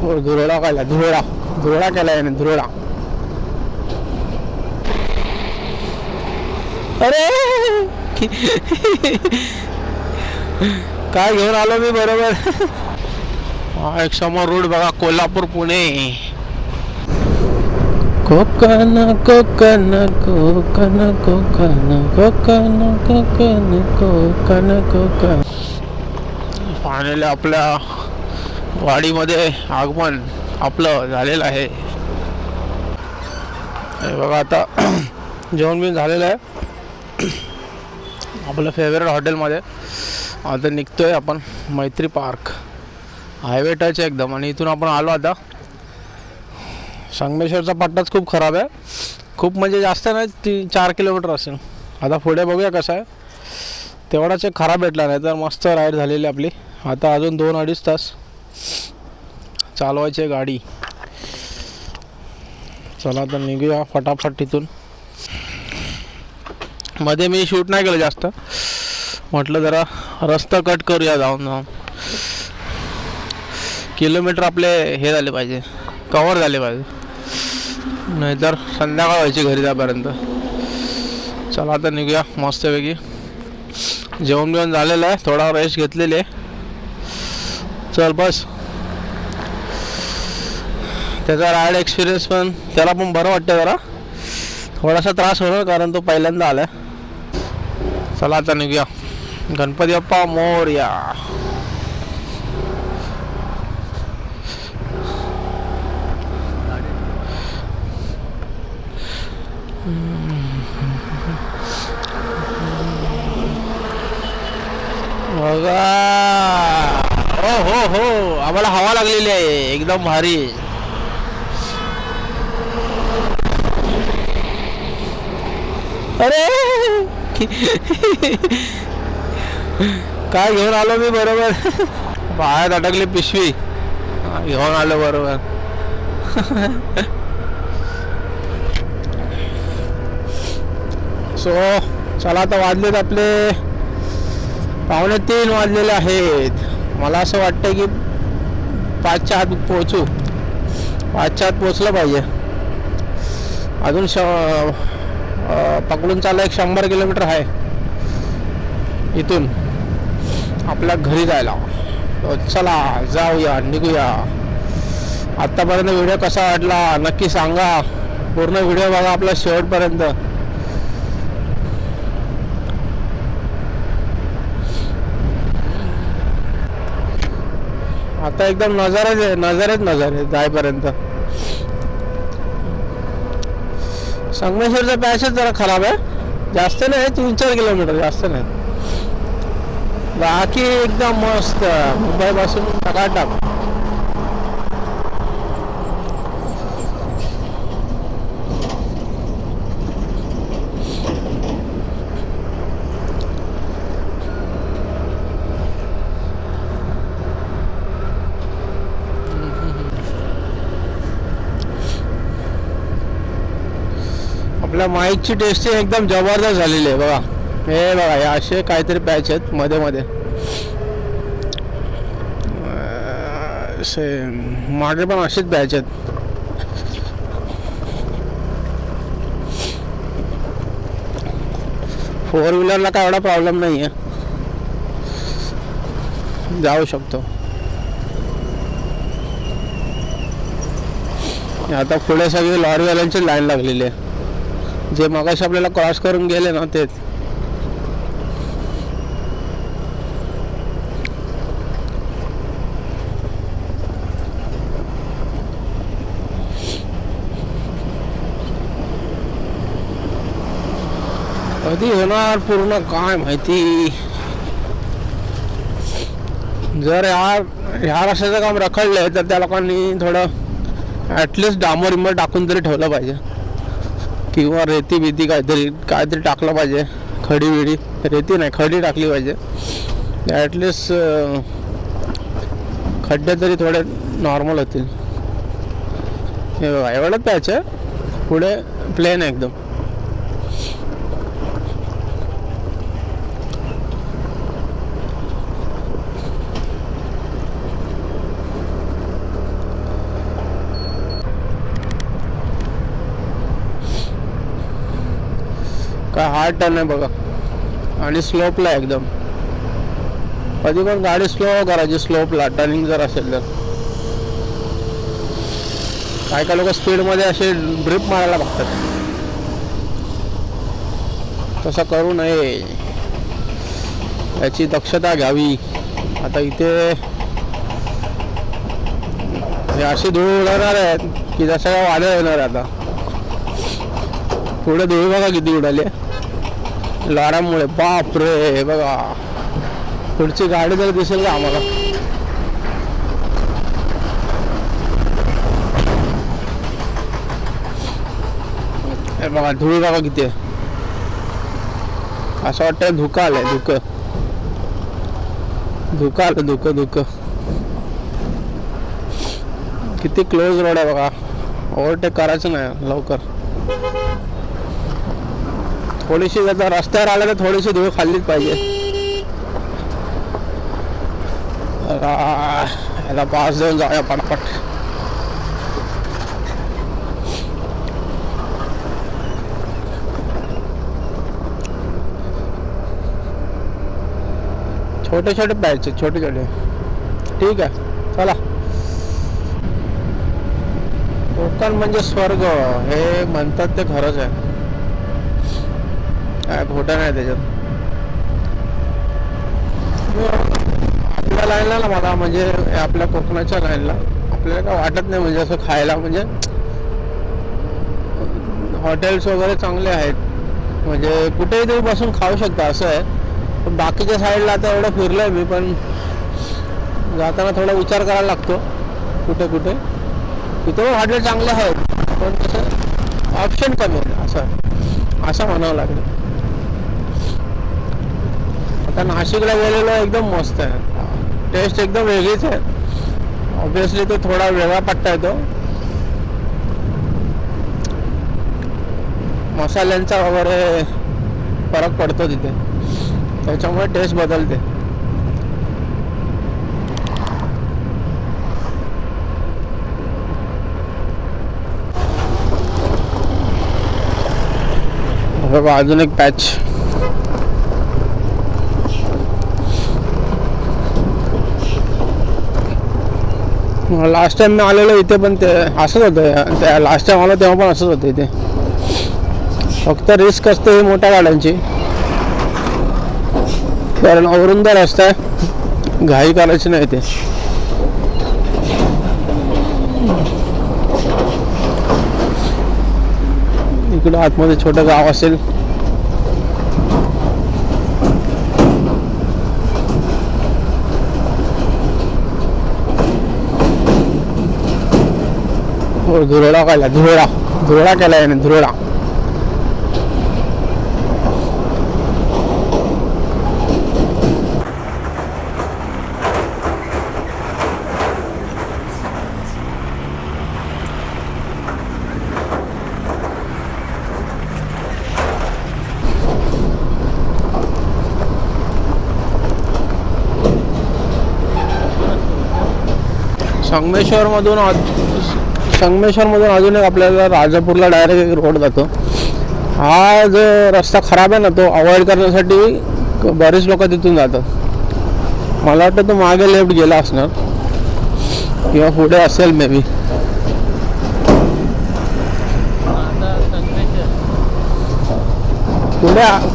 धुरोडा केला, धुरोडा केला याने, धुरोडा. अरे काय घेऊन आलो मी बरोबर. हा एक समोर रोड बघा, कोल्हापूर पुणे. कोकण कोकण कोकण कोकण कोकण कोकण कोकण कोकण. फायनली आपल्या वाडीमध्ये आगमन आपलं झालेलं आहे. हे बघा आता जेवण बिन झालेलं आहे आपलं फेवरेट हॉटेलमध्ये. आता निघतोय आपण मैत्री पार्क. हायवे टच आहे एकदम. आणि इथून आपण आलो आता. संगमेश्वरचा पट्टाच खूप खराब आहे. खूप म्हणजे जास्त नाही, 4 किलोमीटर असेल. आता पुढे बघूया कसं आहे. तेवढाच एक खराब भेटला, नाही तर मस्त राईड झालेली आपली. आता अजून 2-2.5 तास चालवायची गाडी. चला तर निघूया फटाफट तिथून. मध्ये मी शूट नाही केलं जास्त, म्हटलं जरा रस्ता कट करूया जाऊन जाऊन. किलोमीटर आपले हे झाले पाहिजे, कवर झाले पाहिजे, नाहीतर संध्याकाळ व्हायची घरी जापर्यंत. चला आता निघूया मस्तपैकी. जेवण बिवण झालेलं आहे, थोडा रेस्ट घेतलेली आहे. चल बस. त्याचा राईड एक्सपिरियन्स पण त्याला पण बरं वाटतं. जरा थोडासा त्रास होणार कारण तो पहिल्यांदा आला. चला आता निघूया. गणपती बाप्पा मोरया. बघा, हो हो हो, आम्हाला हवा लागलेली आहे एकदम भारी. अरे काय घेऊन आलो मी बरोबर. बाहेर अटकली पिशवी, घेऊन आलो बरोबर. सो चला आता वाजलेत आपले 2:45 वाजलेले आहेत. मला असं वाटतं की 5च्या आत पोहोचू. 5च्या आत पोहोचलं पाहिजे. अजून पकडून चाललं 100 किलोमीटर आहे इथून आपल्या घरी जायला. चला जाऊया, निघूया. आत्तापर्यंत व्हिडिओ कसा वाटला नक्की सांगा. पूर्ण व्हिडिओ बघा आपला शेवटपर्यंत. आता एकदम नजारे जायपर्यंत. संगमेश्वरचा पॅचच जरा खराब आहे, जास्त नाही, 3-4 किलोमीटर, जास्त नाही. बाकी एकदम मस्त मुंबई पासून टकाटक. आपल्या माईकची टेस्टिंग एकदम जबरदस्त झालेली आहे बघा. हे बघा, हे असे काहीतरी पॅच आहेत मध्ये मध्ये. असे मागे पण असेच पॅच आहेत. फोर व्हीलरला काय एवढा प्रॉब्लेम नाही आहे, जाऊ शकतो. आता पुढे सगळी लॉरीवाल्यांची लाईन लागलेली आहे. जे मगाशी आपल्याला क्रॉस करून गेले ना तेच. कधी होणार पूर्ण काय माहिती. जर ह्या रस्त्याचं काम रखडलंय तर त्या लोकांनी थोडं ॲटलिस्ट डांबर इंबर टाकून तरी ठेवलं पाहिजे, किंवा रेती बिती काहीतरी टाकलं पाहिजे. खडी बिडी, रेती नाही खडी टाकली पाहिजे. ॲटलिस्ट खड्डे तरी थोडे नॉर्मल होतील. हे बघा, एवढंच पॅच आहे, पुढे प्लेन आहे एकदम. काय हार्ड टर्न आहे बघा, आणि स्लोपला आहे एकदम. कधी पण गाडी स्लो करायची स्लोपला, टर्निंग जर असेल तर. काय काय लोक स्पीडमध्ये असे ड्रिप मारायला बघतात, तसं करू नये, याची दक्षता घ्यावी. आता इथे हे अशी धूळ उडवणार आहेत की जसं काय वादळ येणार आहे. आता पुढे धूळ बघा किती उडाली लाडामुळे, बापरे. बघा पुढची गाडी तर दिसेल का आम्हाला. हे बघा धूळ बघा किती आहे. असं वाटतं धुकं आलंय, धुकं धुकं आलं, धुकं धुकं. किती क्लोज रोड आहे बघा, ओव्हरटेक करायचं नाही लवकर. थोडीशी जर रस्त्यावर आलं तर थोडीशी धूळ खाल्लीच पाहिजे. याला पास देऊन जाऊया पटपट. छोटे छोटे पाहिजे, छोटे छोटे. ठीक आहे, चला. कोकण म्हणजे स्वर्ग हे म्हणतात ते खरंच आहे, काय खोटं नाही त्याच्यात. आपल्या लाईनला ना मला म्हणजे आपल्या कोकणाच्या लाईनला आपल्याला काय वाटत नाही, म्हणजे असं खायला म्हणजे हॉटेल्स वगैरे चांगले आहेत, म्हणजे कुठेही तुम्ही बसून खाऊ शकता असं आहे. पण बाकीच्या साईडला आता एवढं फिरलोय मी, पण जाताना थोडा विचार करायला लागतो कुठे कुठे. तिथे पण हॉटेल चांगले आहेत, पण तसं ऑप्शन कमी आहे, असं म्हणावं लागेल. आता नाशिकला गेलेलो एकदम मस्त आहे, टेस्ट एकदम वेगळीच आहे. ऑब्विसली तो थोडा वेगळा पट्टा येतो, मसाल्यांचा वगैरे फरक पडतो तिथे, त्याच्यामुळे टेस्ट बदलते. बघा अजून एक पॅच. लास्ट टाइम मी आलेलो इथे पण ते असंच होतं, त्या लास्ट टाइम आलो तेव्हा पण असंच होतं इथे. फक्त रिस्क असते ही मोठ्या गाड्यांची, कारण अवरुंद रस्ता आहे, घाई करायची नाही ते. इकडे आतमध्ये छोटं गाव असेल, हो. धुरोडा केला, धुरोडा केला याने, धुरोडा. संगमेश्वरमधून अजून एक आपल्याला राजापूरला डायरेक्ट एक रोड जातो. हा जो रस्ता खराब आहे ना, तो अवॉइड करण्यासाठी बरेच लोक तिथून जातात. मला वाटतं तो मागे लेफ्ट गेला असणार किंवा पुढे असेल मे बी.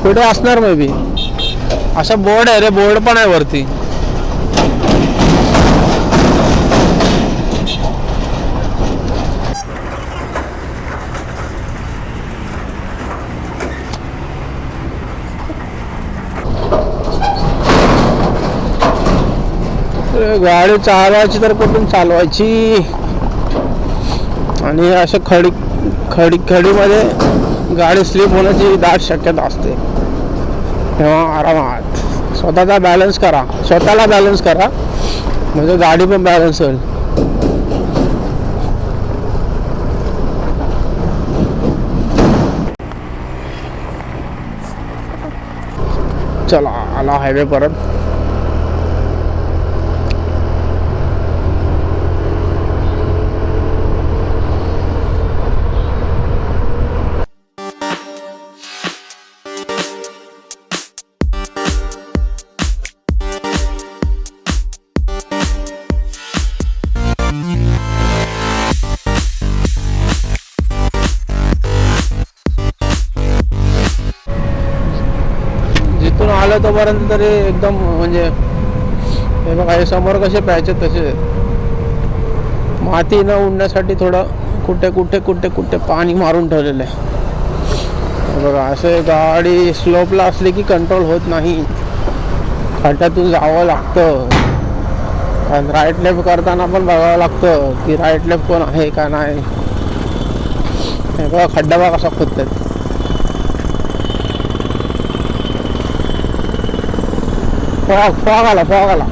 पुढे असणार मे बी. असा बोर्ड आहे रे, बोर्ड पण आहे वरती. गाडी चालवायची तर कुठून चालवायची, आणि असं खडीमध्ये गाडी स्लिप होण्याची दाट शक्यता असते. तेव्हा आरामात स्वतःला बॅलन्स करा, म्हणजे गाडी पण बॅलन्स होईल. चला आला हायवे परत. खड्ड्यापर्यंत तरी एकदम म्हणजे हे बघा, हे समोर कसे प्यायचे तसे माती न उडण्यासाठी थोडं कुठे कुठे कुठे कुठे पाणी मारून ठेवलेलं आहे बघा. असे गाडी स्लोपला असली की कंट्रोल होत नाही, खड्ड्यातून जावं लागतं. कारण राईट लेफ्ट करताना पण बघावं लागतं की राईट लेफ्ट कोण आहे का नाही. हे बघा खड्डा बघा कसा खोदतात. फॉग आला.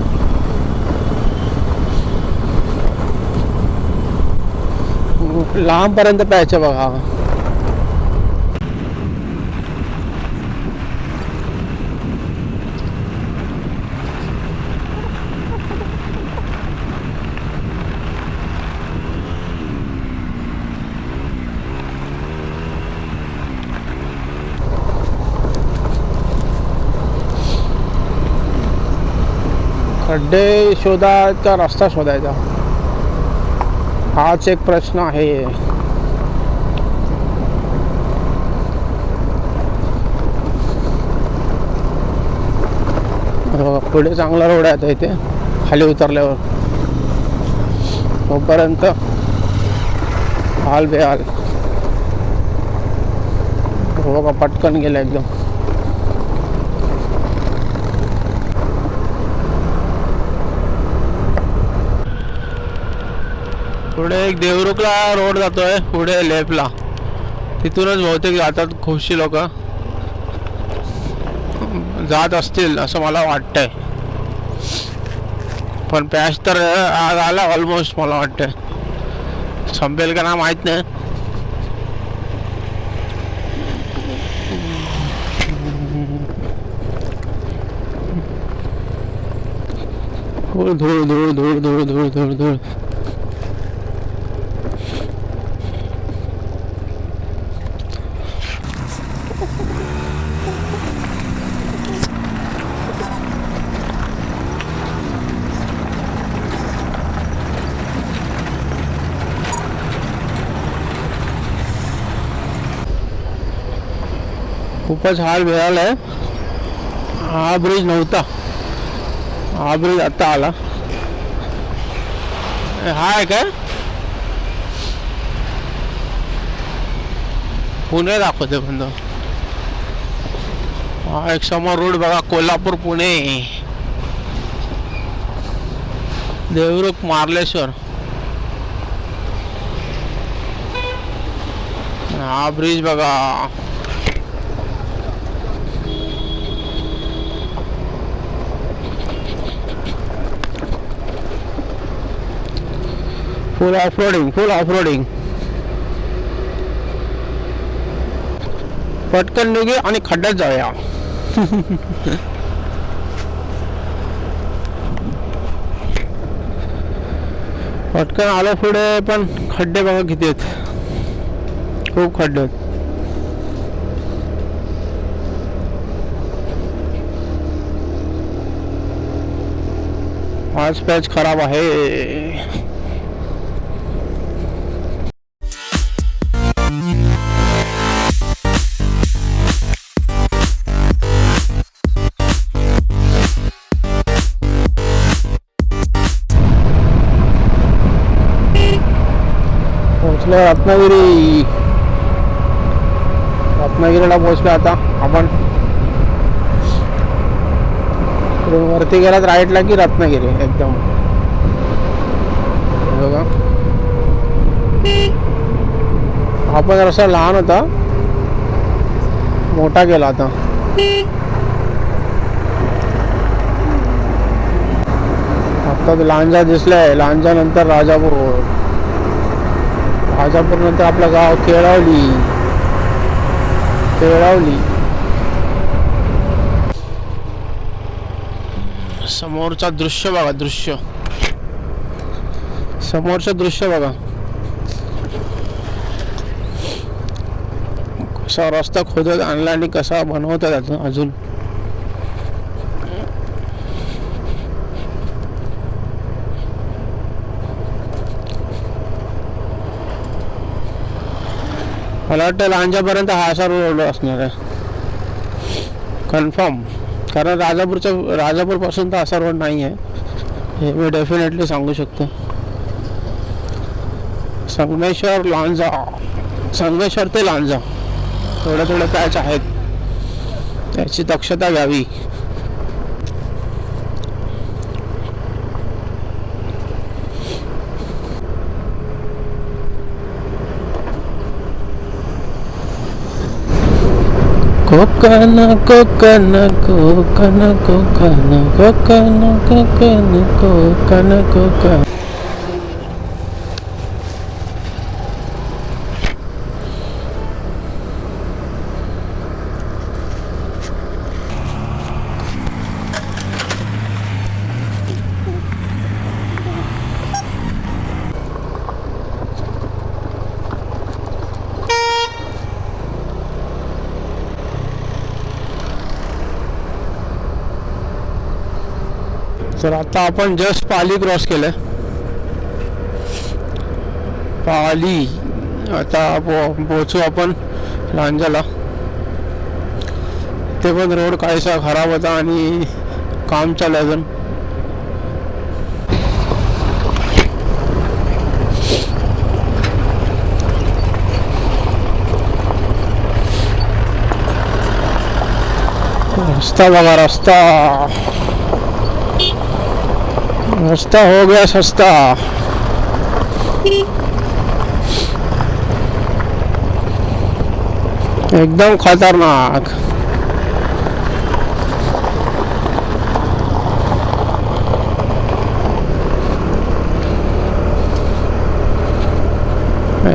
लांबपर्यंत प्यायचं बघा. खड्डे शोधायचा रस्ता शोधायचा हाच एक प्रश्न आहे. पुढे चांगला रोड आहे आता इथे खाली उतरल्यावर, तोपर्यंत हाल बेहाल. बघा पटकन गेला एकदम. पुढे एक देवरुखला रोड जातोय, पुढे लेफ्टला, तिथूनच बहुतेक जातात खूपशी लोक जात असतील असं मला वाटतंय. पण पॅच तर आज आला ऑलमोस्ट, मला वाटतंय संपेल का ना माहीत नाही. धूळ धूळ धूळ धूळ धूळ धूळ धूळ धूळ. खूपच हाल मिळाला आहे. हा ब्रिज नव्हता, हा ब्रिज आता आला. हा आहे काय पुणे दाखवते बंद. हा एक समोर रोड बघा, कोल्हापूर पुणे देवरुख मार्लेश्वर. हा ब्रिज बघा. फुल ऑफरोडिंग. पटकन निघे आणि खड्ड्यात जाऊया. पटकन आलो पुढे, पण खड्डे बघा किती आहेत, खूप खड्डे आहेत. आज पॅच खराब आहे. रत्नागिरीला पोहोचलो आता आपण. वरती गेलात राईटला की रत्नागिरी एकदम बघा. हा पण रस्ता लहान होता, मोठा गेला आता. आता लांजा दिसलाय, लांजा नंतर राजापूर, राजापूर नंतर आपलं गाव केळवली. समोरचा दृश्य बघा, समोरचं दृश्य बघा. कसा रस्ता खोदत आणला आणि कसा बनवतात अजून. मला वाटतं लांजापर्यंत हा असा रोड असणार आहे कन्फर्म. कारण राजापूरपासून तर असा रोड नाही आहे, हे मी डेफिनेटली सांगू शकतो. संगमेश्वर ते लांजा थोड्या पॅच आहेत, त्याची दक्षता घ्यावी. कोकण कोकण कोकण कोकण कोकण कोकण कोकण कोकण. तर आता आपण जस्ट पाली क्रॉस केलंय. पाली आता पोहोचू आपण लांजाला. ते पण रोड काहीसा खराब होता आणि काम चालू आहे अजून. रस्ता बघा, रस्ता हो गया सस्ता. एकदम खतरनाक.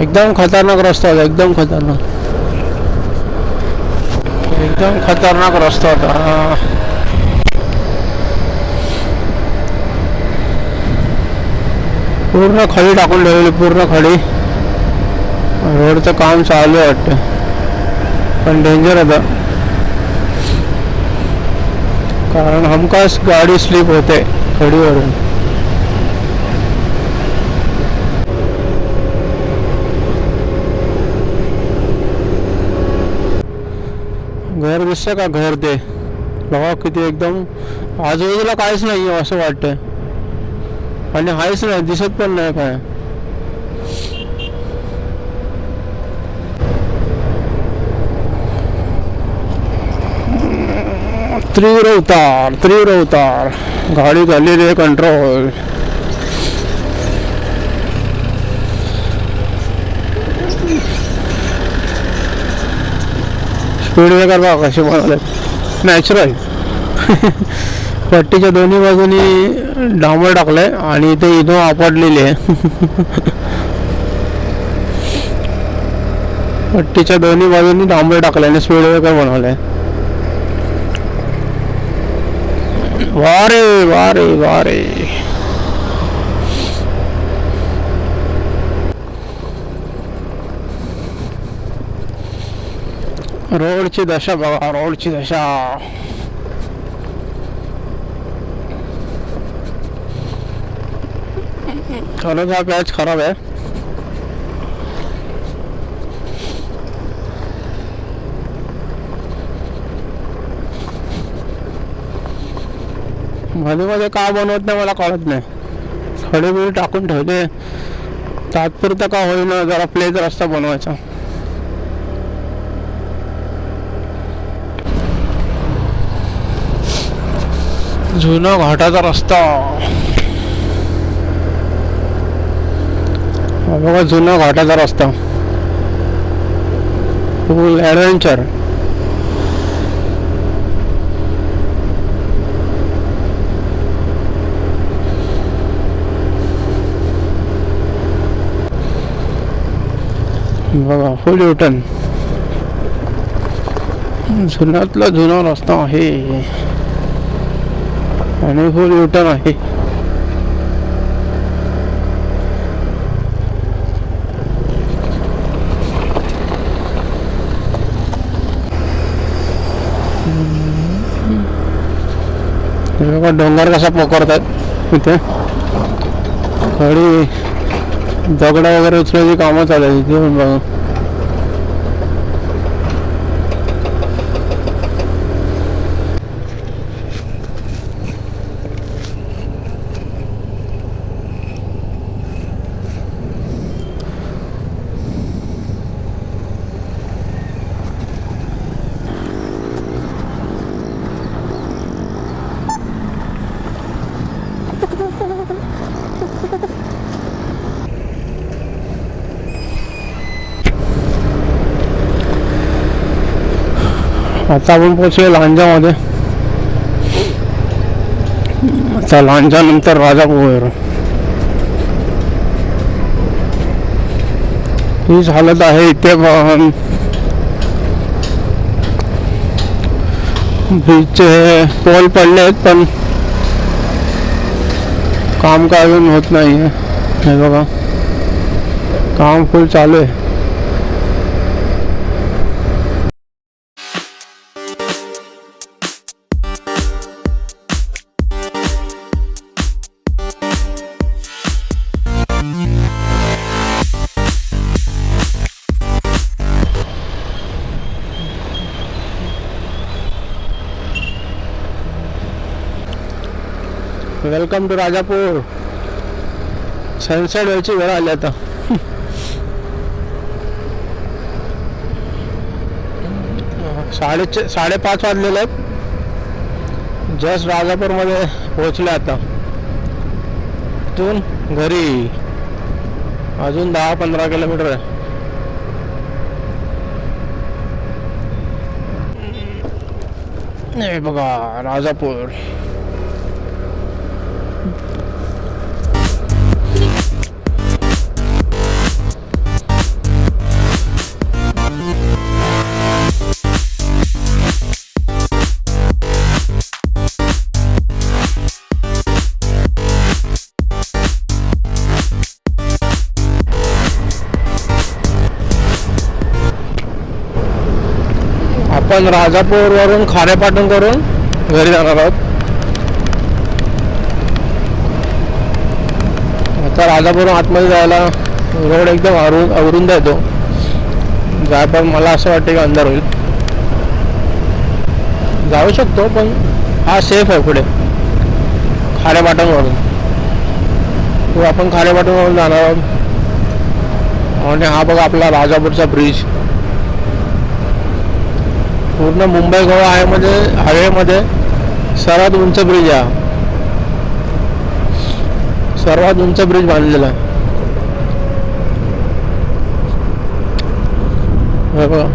एकदम खतरनाक रस्ता होता, एकदम खतरनाक रस्ता होता. पूर्ण खडी टाकून ठेवली, पूर्ण खडी. रोडचं काम चालू आहे वाटतं, पण डेंजर होतं कारण हमखास गाडी स्लिप होते खडीवरून. घर दिसतं का? घर ते बघा किती एकदम आजूबाजूला काहीच नाही असं वाटतंय, आणि हायच नाही, दिसत पण नाही काय. तीव्र उतार गाडी झालेली आहे कंट्रोल. स्पीड ब्रेकर बघा कसे बनवले, नॅचरल. पट्टीच्या दोन्ही बाजूनी डांबर टाकलंय आणि इथे इनो आपडलेली आहे. पट्टीच्या दोन्ही बाजूनी डांबर टाकलंय आणि स्पीड ब्रेकर बनवलंय. वारे रोडची दशा बघा, रोडची दशा. खरंच हा पॅच खराब आहे. मध्ये का बनवत नाही मला कळत नाही. खडे बिडे टाकून ठेवले, तात्पुरता का होईना जरा प्लेन रस्ता बनवायचा. जुना घाटाचा रस्ता बघा, जुना घाटाचा रस्ता, फुल ॲडव्हेंचर. बघा फुल युटर्न, जुन्यातला जुना रस्ता आहे आणि फुल युटर्न आहे. बघा डोंगर कसा पोखरतात इथे. खडी दगड वगैरे उचलायची कामं चालू आहे इथे पण बघा. आता आपण पोहोचूया लांजामध्ये. आता लांजा नंतर राजापूर. हीच हालत आहे इथे पण. ब्रिजचे पोल पडले आहेत पण काम काय अजून होत नाही आहे. हे बघा काम फुल चालू आहे. Welcome to Rajapur. सनसेट व्हायची वेळ आली आता. साडेपाच वाजलेले आहेत. जस्ट राजापूरमध्ये पोहोचले. आता इथून घरी अजून 10-15 किलोमीटर आहे. हे बघा राजापूर. आपण राजापूर वरून खारेपाटण करून घरी जाणार आहोत. आता राजापूर आतमध्ये जायला रोड एकदम अरुंद येतो. जाय पण मला असं वाटतं की अंधार होईल. जाऊ शकतो पण हा सेफ आहे. पुढे खारेपाटणवरून आपण खारेपाटणवरून जाणार आहोत. आणि हा बघा आपला राजापूरचा ब्रिज. पूर्ण मुंबई गोवा हायवेमध्ये सर्वात उंच ब्रिज आहे. सर्वात उंच ब्रिज बांधलेला आहे. बघा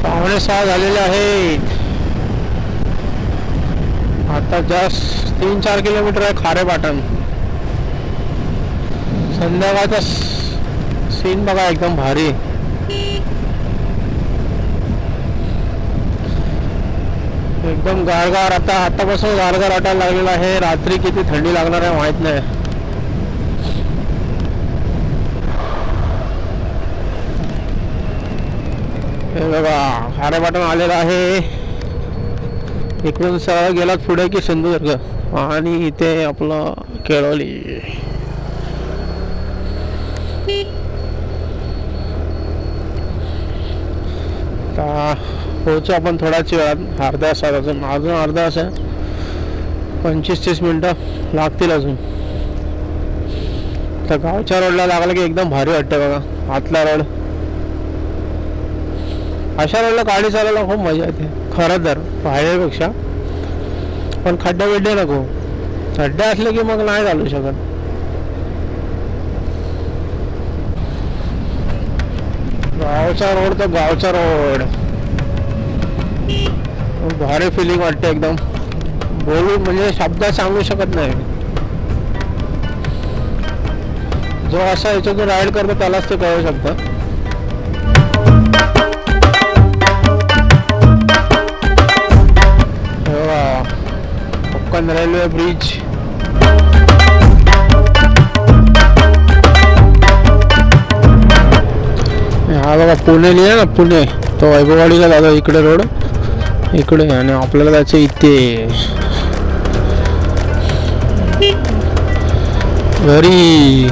पावणे 6 झालेले आहेत. आता जस्ट 3-4 किलोमीटर आहे खारेपाटण. संध्याकाळचा सीन बघा एकदम भारी. एकदम गारगार. आतापासून गारगार वाटायला लागलेला आहे. रात्री किती थंडी लागणार आहे माहित नाही. हे बघा खारेपाटण आलेलं आहे. इकडून सरळ गेलात पुढे की सिंधुदुर्ग आणि इथे आपलं केळवली. आता पोहोचू आपण थोड्याच वेळात. अर्ध्या तासात अजून अर्धा तास आहे. 25-30 मिनटं लागतील अजून. तर गावच्या रोडला लागलं की एकदम भारी वाटतं बघा. आतला रोड. अशा रोडला गाडी चालवायला खूप मजा येते खरं तर हायवेपेक्षा. पण खड्डे नको. खड्डे असले की मग नाही चालू शकत. गावचा रोड तर गावचा रोड. भारी फिलिंग वाटते एकदम. बोलू म्हणजे शब्दात सांगू शकत नाही. जो असा याच्यातून राईड करतो त्यालाच ते कळू शकतं. Konkan railway bridge. हा बघा पुणे लिहा ना. पुणे तो वैभववाडीला जातो इकडे रोड. इकडे आणि आपल्याला जायचं इथे घरी.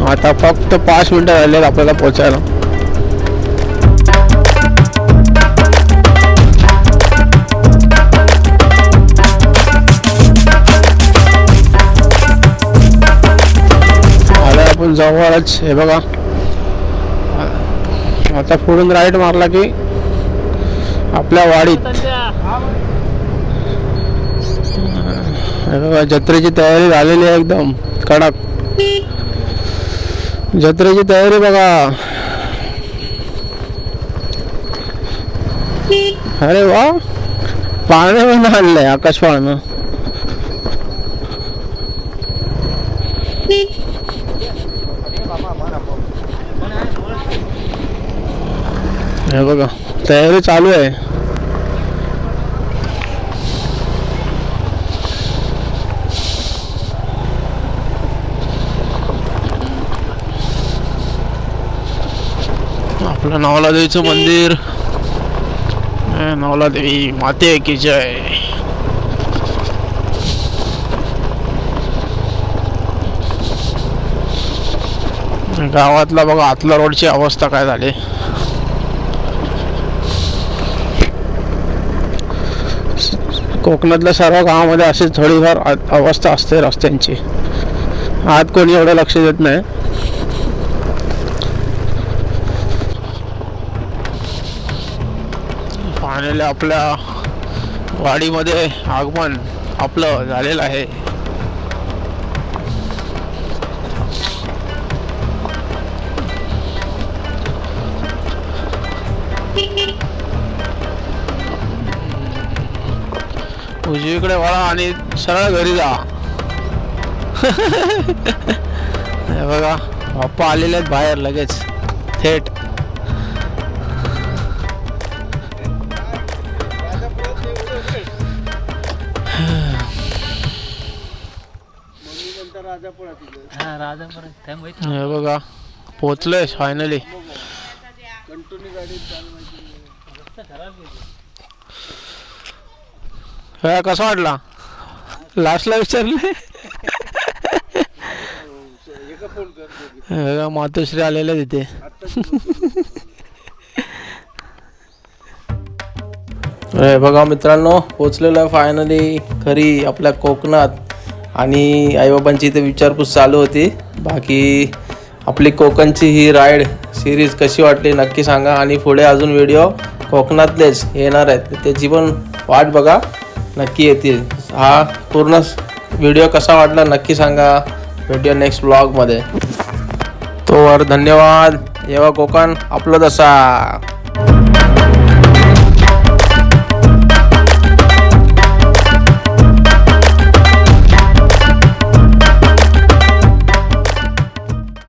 आता फक्त 5 मिनिटं राहिले आपल्याला पोहोचायला. आपण जवळच हे बघा. आता पुढून राईट मारला की आपल्या वाडीत. हे बघा जत्रेची तयारी झालेली आहे एकदम कडक. जत्रेची तयारी बघा. अरे वा, पाळणं पण आणलंय, आकाश पाळणं. हे बघा तयारी चालू आहे. आपलं नवला देवीचं मंदिर. नवला देवी माते की जय. गावातला बघा आतला रोडची अवस्था काय झाली. कोकणातल्या सर्व गावामध्ये अशी थोडीफार अवस्था असते रस्त्यांची. आत कोणी एवढं लक्ष देत नाही. फायनली आपल्या वाडीमध्ये आगमन आपलं झालेलं आहे. उजवीकडे वळा आणि सरळ घरी जा. हे बघा बाप्पा आलेले आहेत बाहेर लगेच थेट. हे बघा पोचलोय फायनली. कसा वाटला लास्टला विचारले. मातोश्री आलेल्या तिथे. बघा मित्रांनो पोचलेलो आहे फायनली घरी आपल्या कोकणात. आणि आईबाबांची इथे विचारपूस चालू होती. बाकी आपली कोकणची ही राईड सिरीज कशी वाटली नक्की सांगा. आणि पुढे अजून व्हिडिओ कोकणातलेच येणार आहेत, त्याची पण वाट बघा, नक्की येतील. हा पूर्ण व्हिडिओ कसा वाटला नक्की सांगा. भेटूया नेक्स्ट ब्लॉगमध्ये. तोवर धन्यवाद. येवा कोकण आपलं तसा.